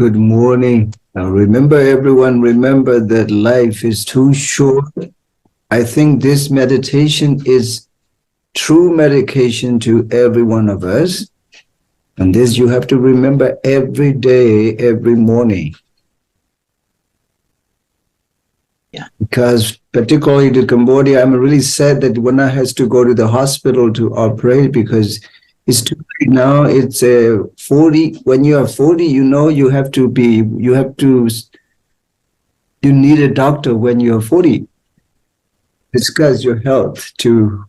Good morning. Now remember, everyone, remember that life is too short. I think this meditation is true medication to every one of us. And this you have to remember every day, every morning. Yeah. Because particularly to Cambodia, I'm really sad that Wana has to go to the hospital to operate because it's too late now. It's 40. When you are 40, you need a doctor when you're 40. Discuss your health to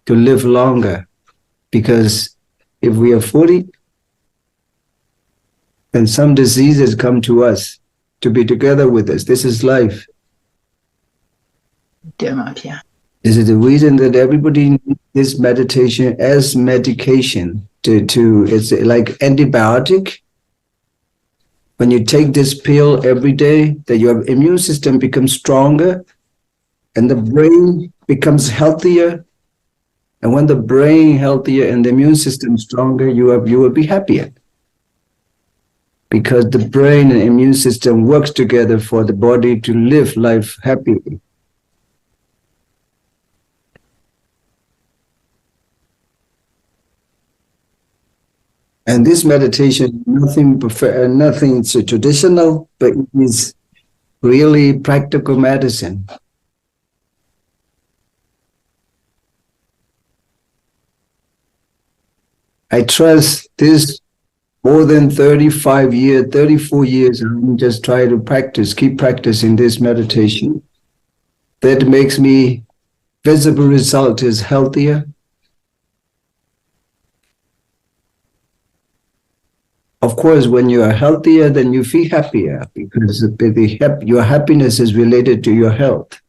live longer. Because if we are 40, then some diseases come to us to be together with us. This is life. This is the reason that everybody needs this meditation as medication. It's like antibiotic. When you take this pill every day, that your immune system becomes stronger and the brain becomes healthier. And when the brain healthier and the immune system stronger, you will be happier. Because the brain and immune system works together for the body to live life happily. And this meditation, nothing so traditional, but it is really practical medicine. I trust this more than 34 years, I'm just trying to keep practicing this meditation. That makes me visible result is healthier. Of course, when you are healthier, then you feel happier because your happiness is related to your health.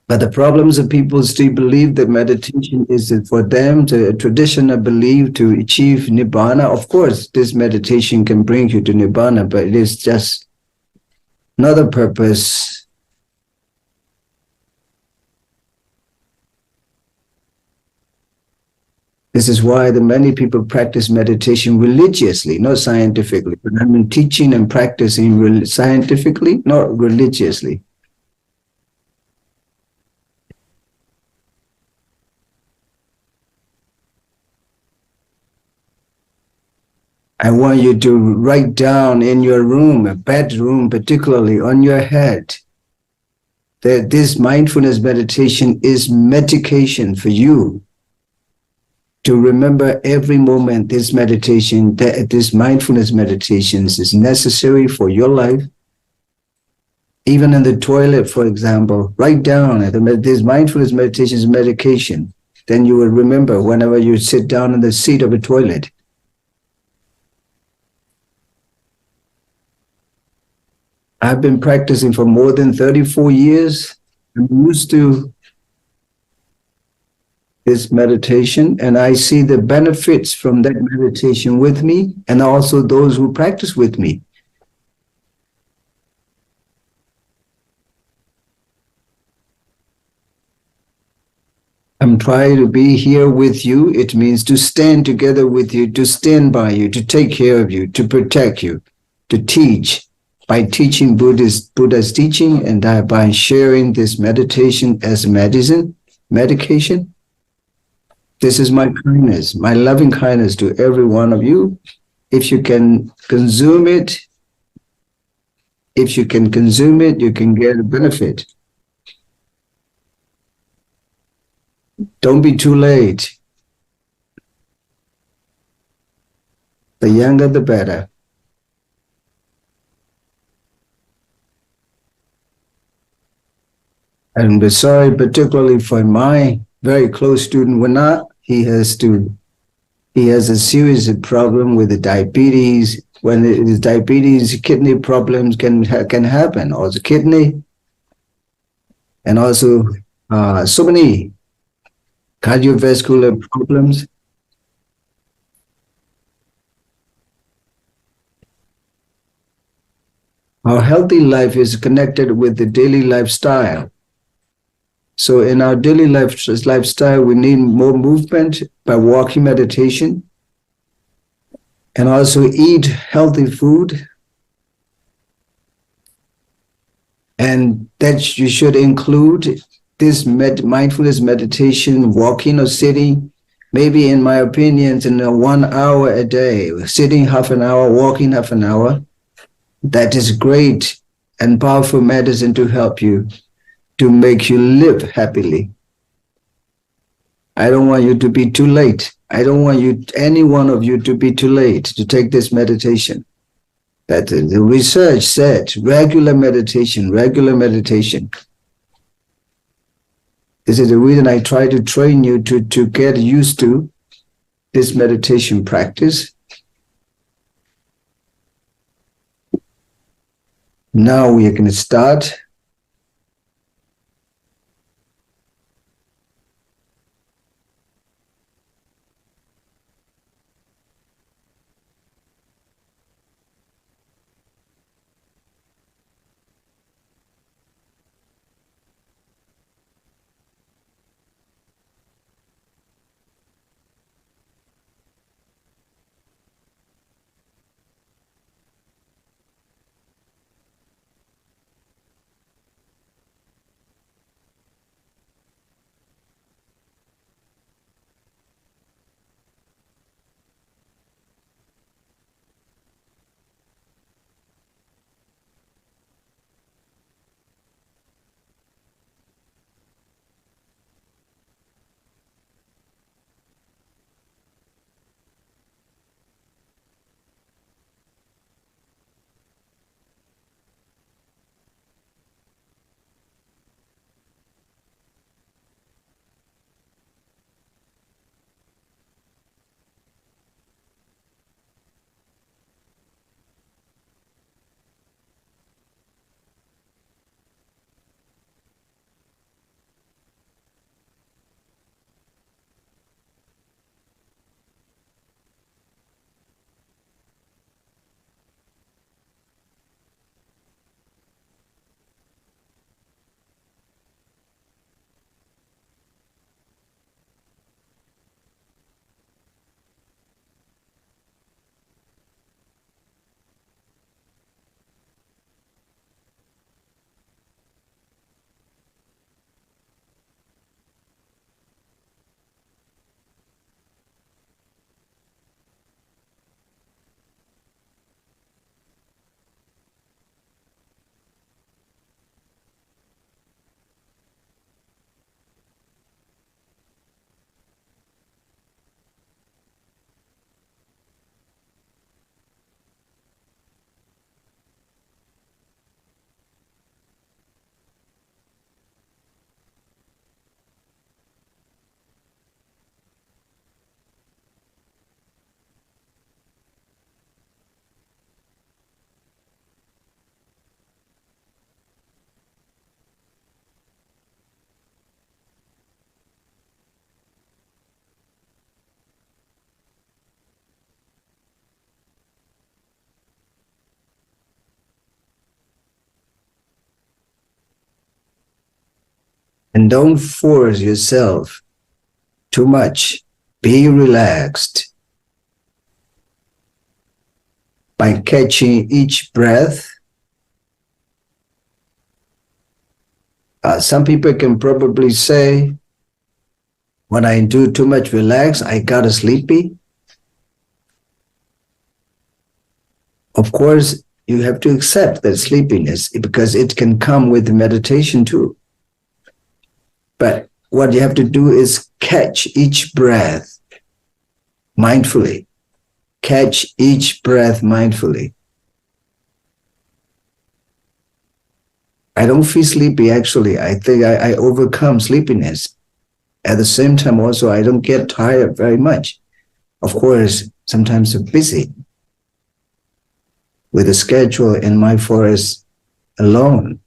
But the problems of people still believe that meditation is for them, a traditional belief to achieve Nibbana. Of course, this meditation can bring you to Nibbana, but it is just another purpose. This is why the many people practice meditation religiously, not scientifically. But I mean teaching and practicing scientifically, not religiously. I want you to write down in your room, a bedroom, particularly on your head, that this mindfulness meditation is medication for you. To remember every moment this meditation, this mindfulness meditation is necessary for your life. Even in the toilet, for example, write down this mindfulness meditation is medication. Then you will remember whenever you sit down in the seat of a toilet. I've been practicing for more than 34 years. I'm used to this meditation, and I see the benefits from that meditation with me and also those who practice with me. I'm trying to be here with you. It means to stand together with you, to stand by you, to take care of you, to protect you, to teach. By teaching Buddha's teaching and by sharing this meditation as medication. This is my kindness, my loving kindness to every one of you. If you can consume it, you can get a benefit. Don't be too late. The younger, the better. And I'm sorry, particularly for my very close student, Wana. He has a serious problem with the diabetes. When it is diabetes, kidney problems can happen, also kidney, and also so many cardiovascular problems. Our healthy life is connected with the daily lifestyle. So in our daily lifestyle, we need more movement by walking meditation. and also eat healthy food. And that you should include this mindfulness meditation, walking or sitting, maybe in my opinion, in 1 hour a day, sitting half an hour, walking half an hour. That is great and powerful medicine to help you, to make you live happily. I don't want you to be too late. I don't want you, any one of you, to be too late to take this meditation. That the research said regular meditation. This is the reason I try to train you to get used to this meditation practice. Now we are going to start. And don't force yourself too much. Be relaxed by catching each breath. Some people can probably say, when I do too much relax, I got sleepy. Of course, you have to accept that sleepiness because it can come with meditation too. But what you have to do is catch each breath mindfully. Catch each breath mindfully. I don't feel sleepy, actually. I think I overcome sleepiness. At the same time, also, I don't get tired very much. Of course, sometimes I'm busy with the schedule in my forest alone.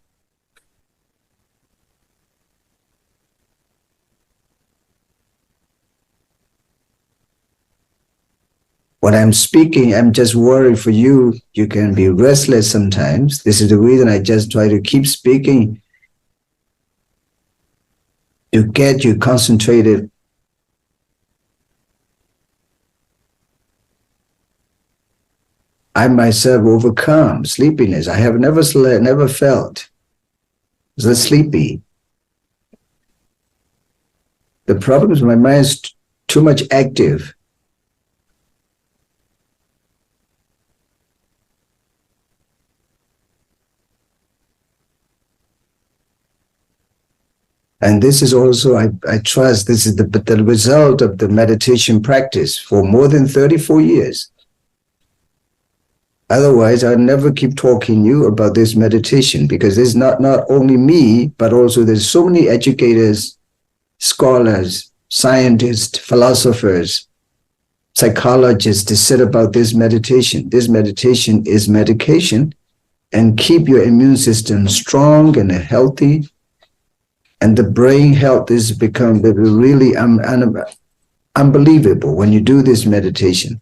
When I'm speaking, I'm just worried for you. You can be restless sometimes. This is the reason I just try to keep speaking to get you concentrated. I myself overcome sleepiness. I have never felt the sleepy. The problem is my mind is too much active. And this is also, I trust, this is the result of the meditation practice for more than 34 years. Otherwise, I'd never keep talking to you about this meditation, because it's not only me, but also there's so many educators, scholars, scientists, philosophers, psychologists to said about this meditation. This meditation is medication, and keep your immune system strong and healthy. And the brain health is become really unbelievable when you do this meditation.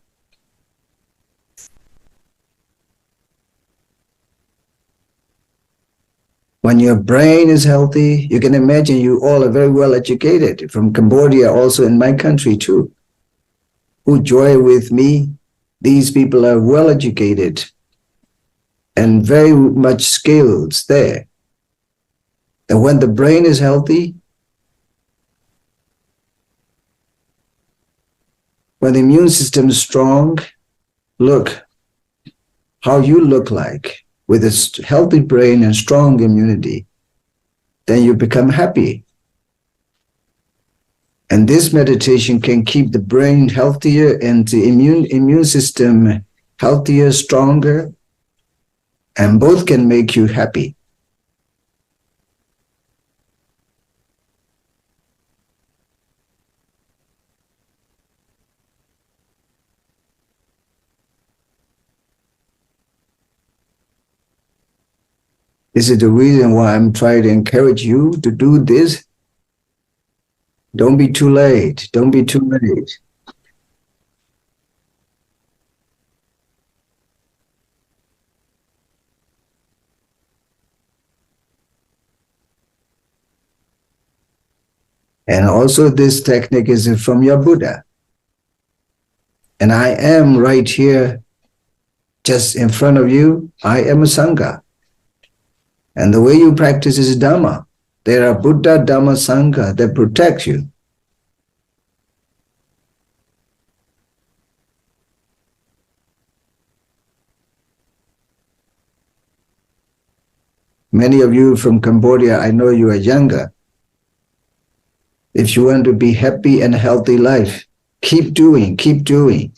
When your brain is healthy, you can imagine you all are very well educated from Cambodia, also in my country too, who join with me. These people are well educated and very much skilled there. And when the brain is healthy, when the immune system is strong, look how you look like with a healthy brain and strong immunity, then you become happy. And this meditation can keep the brain healthier and the immune system healthier, stronger, and both can make you happy. This is the reason why I'm trying to encourage you to do this. Don't be too late. Don't be too late. And also this technique is from your Buddha. And I am right here, just in front of you. I am a Sangha. And the way you practice is Dhamma. There are Buddha, Dhamma, Sangha that protect you. Many of you from Cambodia, I know you are younger. If you want to be happy and healthy life, keep doing, keep doing.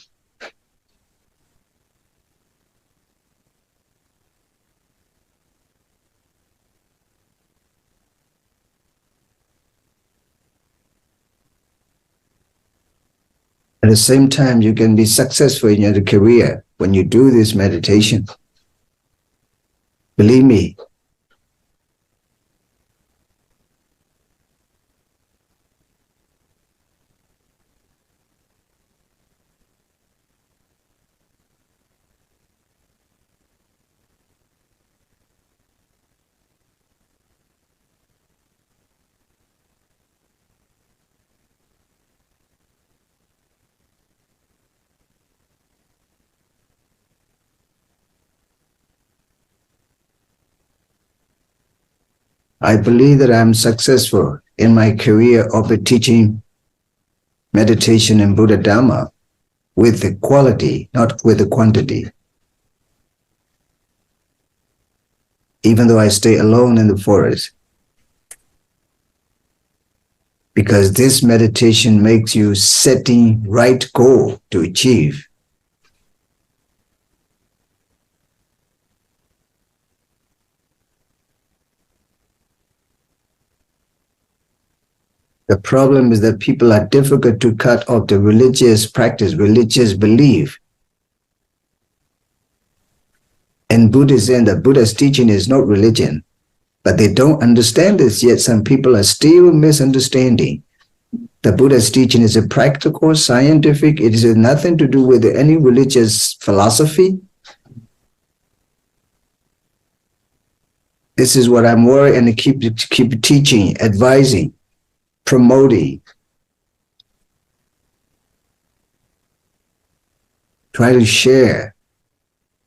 At the same time, you can be successful in your career when you do this meditation. Believe me. I believe that I'm successful in my career of teaching meditation and Buddha Dhamma with the quality, not with the quantity. Even though I stay alone in the forest. Because this meditation makes you setting right goal to achieve. The problem is that people are difficult to cut off the religious practice, religious belief. In Buddhism, the Buddha's teaching is not religion, but they don't understand this yet. Some people are still misunderstanding. The Buddha's teaching is a practical, scientific. It has nothing to do with any religious philosophy. This is what I'm worried and keep teaching, advising, promoting. Try to share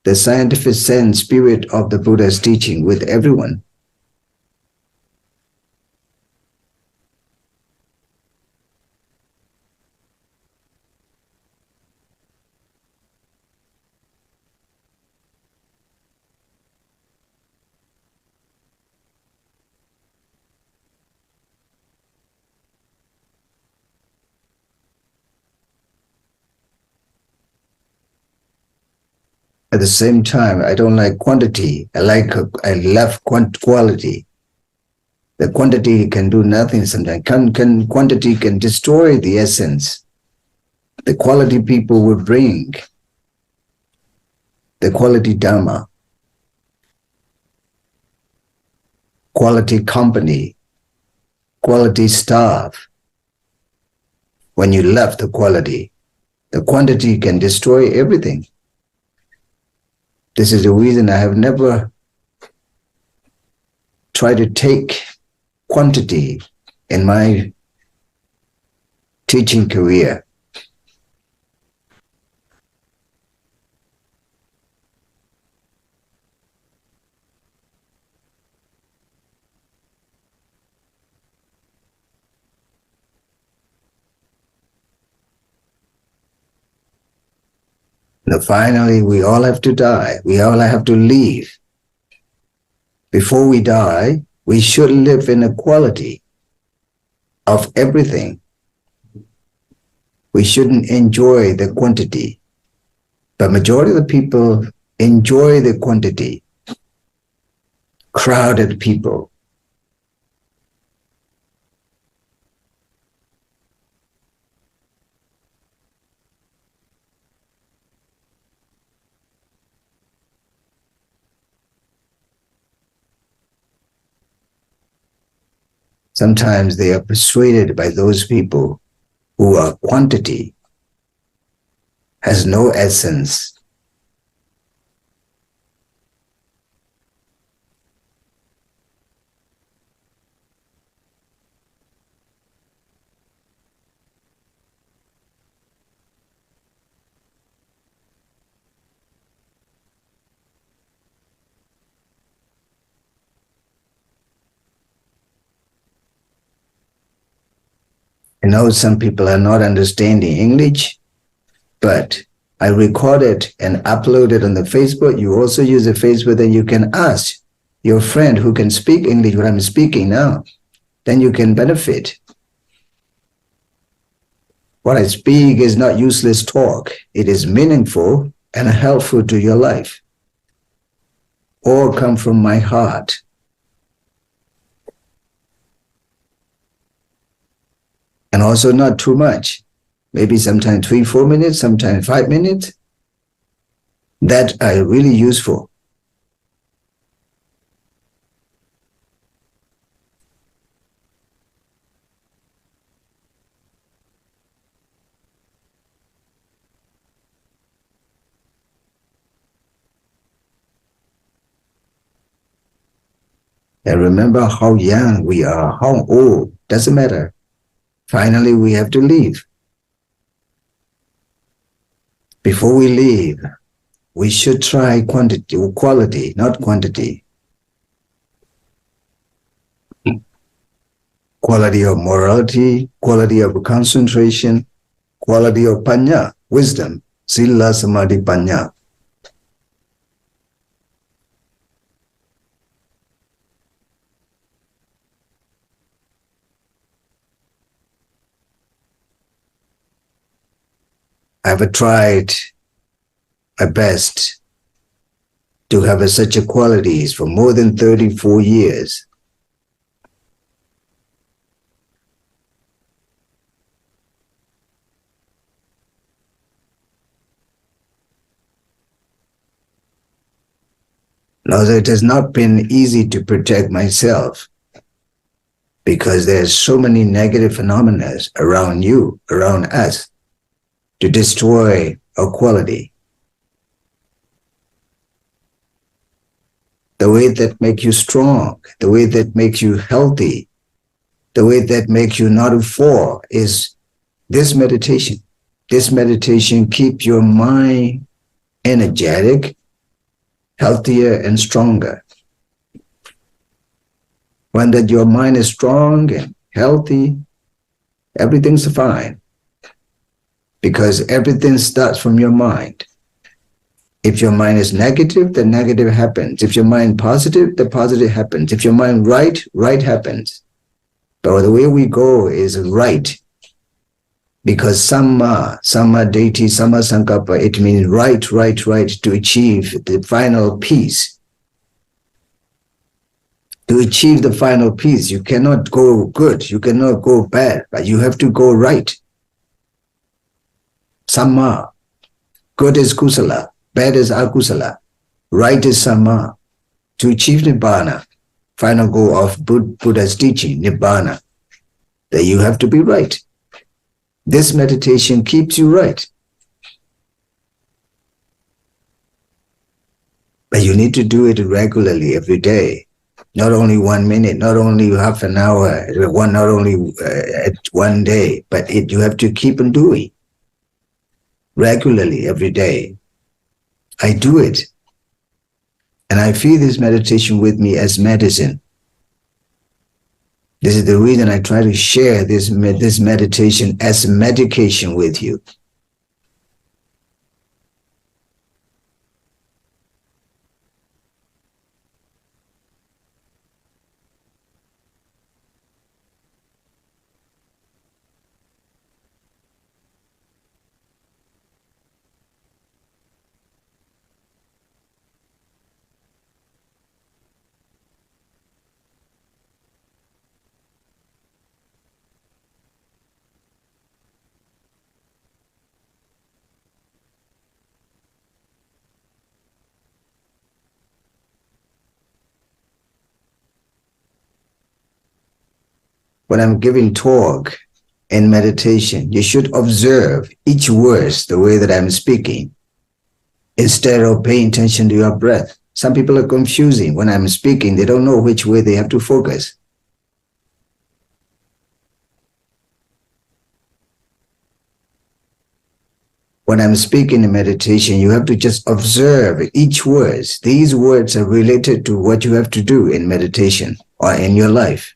the scientific sense, spirit of the Buddha's teaching with everyone. At the same time, I don't like quantity. I love quality. The quantity can do nothing sometimes. Quantity can destroy the essence. The quality people will bring the quality Dharma, quality company, quality staff. When you love the quantity can destroy everything. This is the reason I have never tried to take quantity in my teaching career. Now finally, we all have to die. We all have to leave. Before we die, we should live in equality of everything. We shouldn't enjoy the quantity. But majority of the people enjoy the quantity. Crowded people. Sometimes they are persuaded by those people who are quantity, has no essence. I know some people are not understanding English, but I recorded and uploaded on the Facebook. You also use the Facebook, then you can ask your friend who can speak English what I'm speaking now. Then you can benefit. What I speak is not useless talk. It is meaningful and helpful to your life. All come from my heart. And also not too much. Maybe sometimes 3-4 minutes, sometimes 5 minutes. That are really useful. And remember how young we are, how old, doesn't matter. Finally, we have to leave. Before we leave, we should try quality, not quantity. Quality of morality, quality of concentration, quality of panya, wisdom, sila, samadhi, panya. I've tried my best to have such a qualities for more than 34 years. Now, it has not been easy to protect myself because there's so many negative phenomena around you, around us, to destroy our quality. The way that makes you strong, the way that makes you healthy, the way that makes you not to fall is this meditation. This meditation keeps your mind energetic, healthier and stronger. When that your mind is strong and healthy, everything's fine because everything starts from your mind. If your mind is negative, the negative happens. If your mind positive, the positive happens. If your mind right, right happens. But the way we go is right. Because samma deity, samma sankappa, it means right to achieve the final peace. To achieve the final peace, you cannot go good, you cannot go bad, but you have to go right. Samma, good is kusala, bad is akusala, right is samma. To achieve nibbana, final goal of Buddha's teaching, nibbana, that you have to be right. This meditation keeps you right. But you need to do it regularly every day. Not only 1 minute, not only half an hour, not only at one day, but you have to keep on doing regularly every day. I do it. And I feel this meditation with me as medicine. This is the reason I try to share this meditation as medication with you. When I'm giving talk in meditation, you should observe each word the way that I'm speaking instead of paying attention to your breath. Some people are confusing. When I'm speaking, they don't know which way they have to focus. When I'm speaking in meditation, you have to just observe each word. These words are related to what you have to do in meditation or in your life.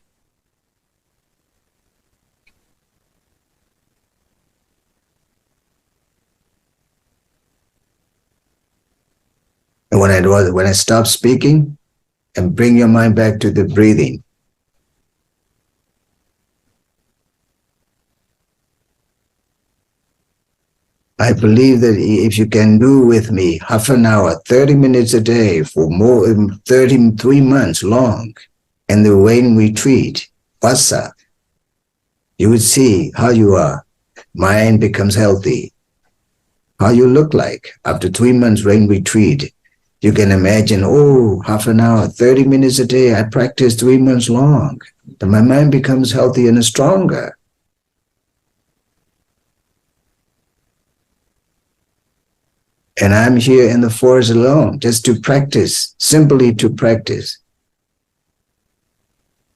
And when I stop speaking and bring your mind back to the breathing, I believe that if you can do with me half an hour, 30 minutes a day for more than 33 months long, and the rain retreat, vassa, you would see how you are. Mind becomes healthy. How you look like after 3 months rain retreat. You can imagine, oh, half an hour, 30 minutes a day, I practice 3 months long. Then my mind becomes healthy and stronger. And I'm here in the forest alone, just to practice, simply to practice.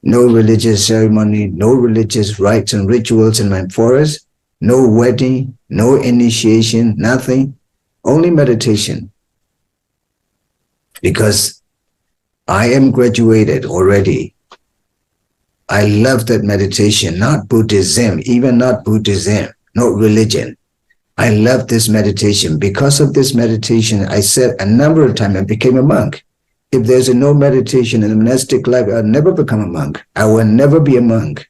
No religious ceremony, no religious rites and rituals in my forest, no wedding, no initiation, nothing, only meditation. Because I am graduated already. I love that meditation, not Buddhism, even not Buddhism, not religion. I love this meditation. Because of this meditation, I said a number of times I became a monk. If there's no meditation in the monastic life, I'll never become a monk. I will never be a monk.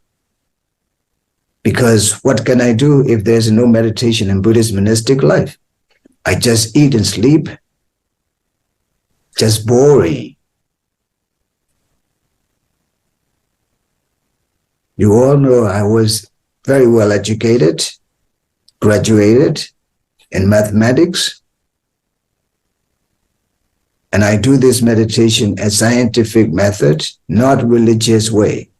Because what can I do if there's no meditation in Buddhist monastic life? I just eat and sleep. Just boring. You all know I was very well educated, graduated in mathematics, and I do this meditation as scientific method, not religious way.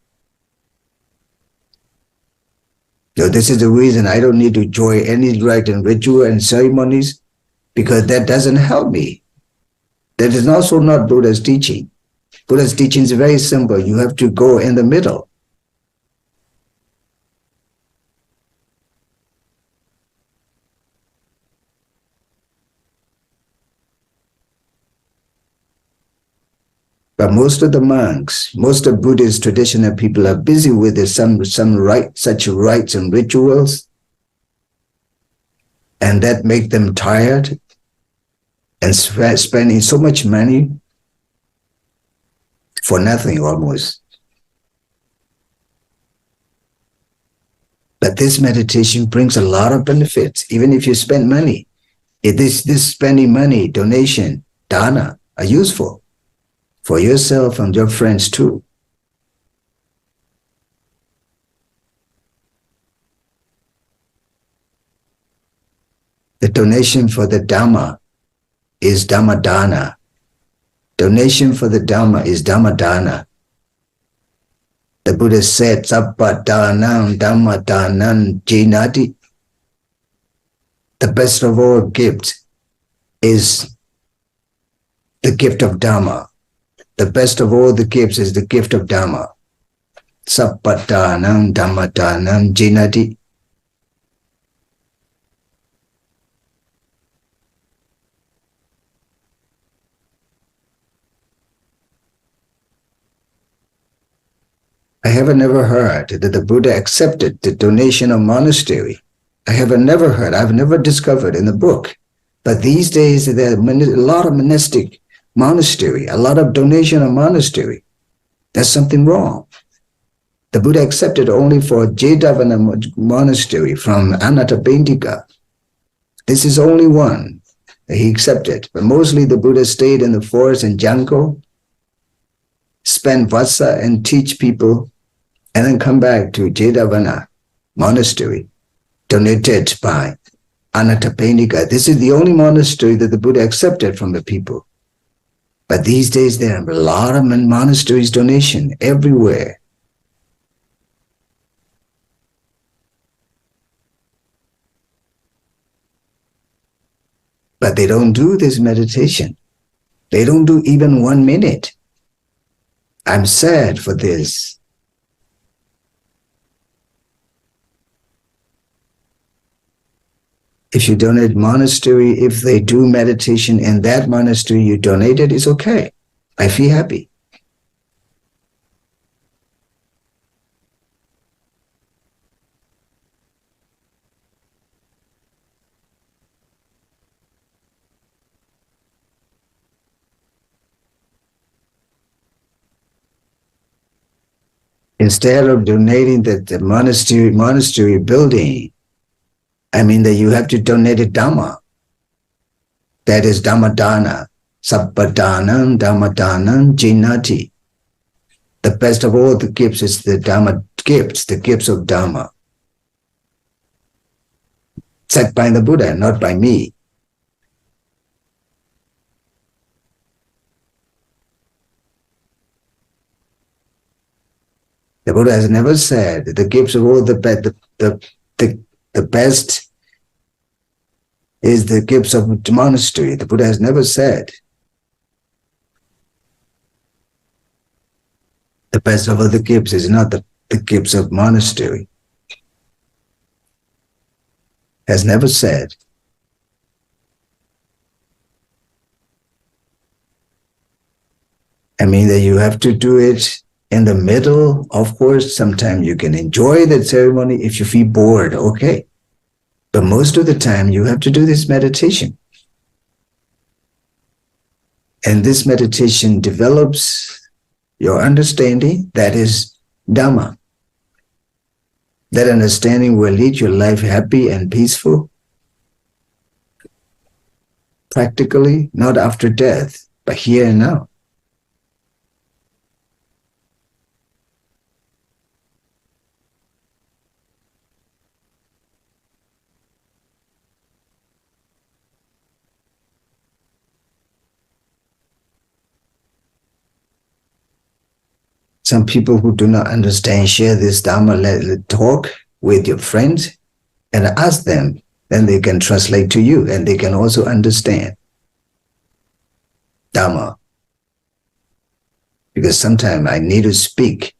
So this is the reason I don't need to join any rite and ritual and ceremonies, because that doesn't help me. That is also not Buddha's teaching. Buddha's teaching is very simple. You have to go in the middle. But most of the monks, most of Buddhist traditional people are busy with such rites and rituals, and that make them tired and spending so much money for nothing almost. But this meditation brings a lot of benefits, even if you spend money. This spending money, donation, dana, are useful for yourself and your friends too. The donation for the Dhamma is Dhamma dana. Donation for the Dhamma is Dhamma dana. The Buddha said, Sabba danam Dhamma danam jinati. The best of all gifts is the gift of Dhamma. The best of all the gifts is the gift of Dhamma. Sabba danam Dhamma danam jinati. I have never heard that the Buddha accepted the donation of monastery. I have never heard, I've never discovered in the book. But these days, there are a lot of monastic monastery, a lot of donation of monastery. There's something wrong. The Buddha accepted only for Jetavana monastery from Anathapindika. This is only one that he accepted. But mostly the Buddha stayed in the forest and jungle, spend vasa and teach people, and then come back to Jetavana monastery, donated by Anathapindika. This is the only monastery that the Buddha accepted from the people. But these days there are a lot of monasteries donation everywhere. But they don't do this meditation. They don't do even 1 minute. I'm sad for this. If you donate monastery, if they do meditation in that monastery you donated, it's okay. I feel happy. Instead of donating the monastery building, I mean that you have to donate a Dhamma. That is Dhamma dana. Sabba danam Dhamma danam jinati. The best of all the gifts is the Dhamma gifts, the gifts of Dhamma. Said by the Buddha, not by me. The Buddha has never said that the gifts of all the best is the gifts of the monastery. The Buddha has never said the best of all the gifts is not the gifts of monastery. Has never said. I mean that you have to do it in the middle. Of course, sometimes you can enjoy the ceremony if you feel bored, okay. But most of the time you have to do this meditation. And this meditation develops your understanding, that is Dhamma. That understanding will lead your life happy and peaceful. Practically, not after death, but here and now. Some people who do not understand, share this Dhamma, talk with your friends and ask them, then they can translate to you and they can also understand Dhamma. Because sometimes I need to speak.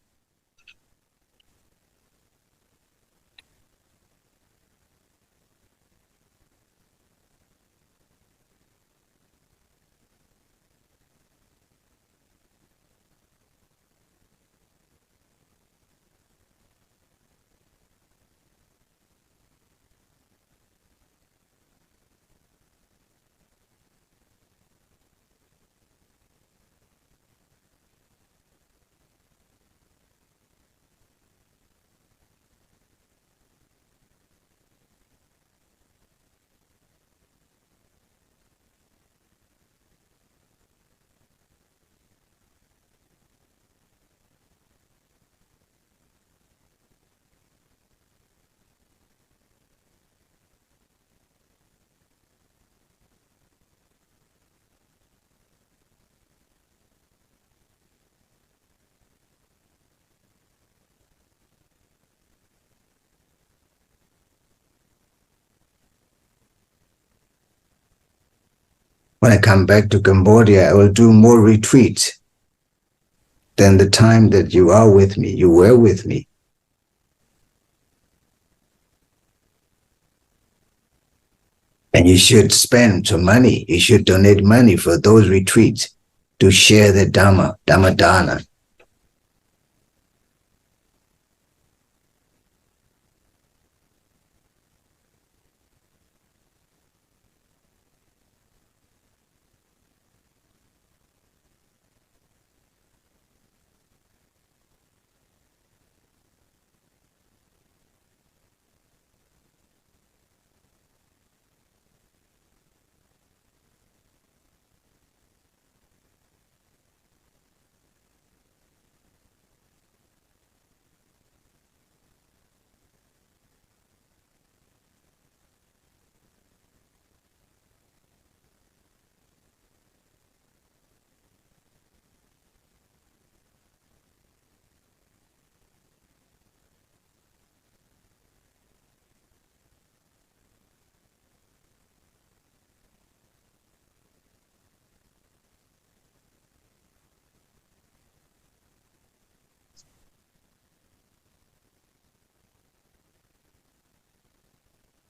when I come back to Cambodia, I will do more retreats than the time that you are with me, you were with me. And you should spend some money. You should donate money for those retreats to share the Dhamma, Dhammadana.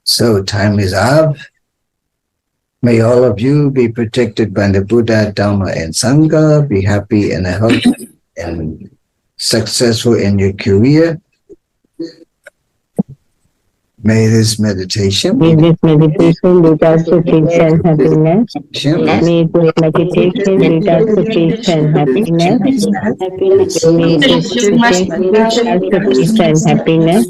So time is up. May all of you be protected by the Buddha, Dhamma, and Sangha. Be happy and healthy and successful in your career. May this meditation lead us to peace and happiness. May this meditation lead us to peace and happiness. May this meditation lead us to peace and happiness.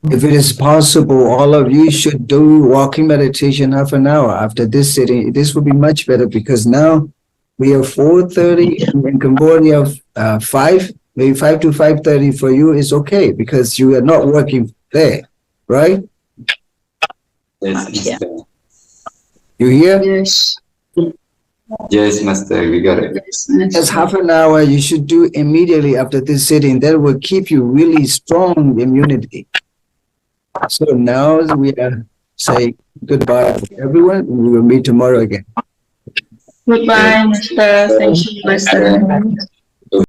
If it is possible, all of you should do walking meditation half an hour after this sitting. This will be much better because now we are 4:30 and in Cambodia 5, maybe 5 to 5:30 for you is okay because you are not working there, right? Yes, Master. You hear? Yes. Yes, Master, we got it. Just half an hour you should do immediately after this sitting. That will keep you really strong immunity. So now we are saying goodbye to everyone. We will meet tomorrow again. Goodbye, Master. Thank you, Master.